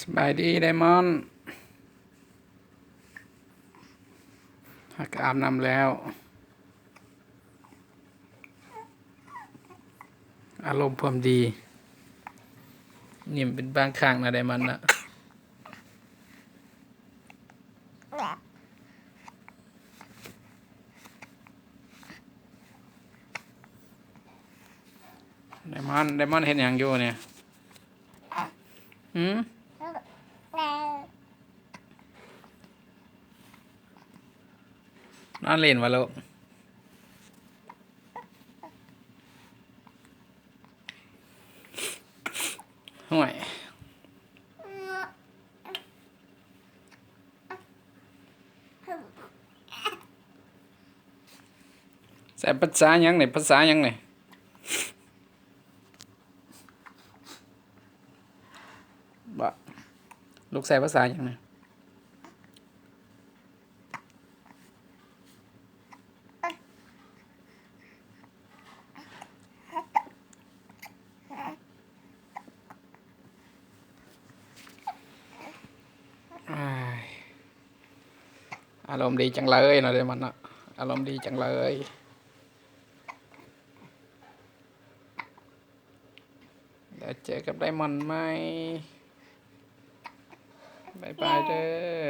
สบายดีไดมอนด์หักอาบน้ำแล้วอารมณ์พร้อมดีนี่มันเป็นบางครั้งนะไดมอนด์นะไดมอนด์เห็นอย่างอยู่เนี่ยหืมนอนเล่นวะลูกห่วยใส่ภาษาหยังเนี่ยภาษาหยังเนี่ยบ่ลูกใส่ภาษาหยังเนี่ยอ้ายอารมณ์ดีจังเลยนะไดมอนด์นะอารมณ์ดีจังเลยเดี๋ยวเจอกับไดมอนด์ไหมบ๊ายบายเด้อ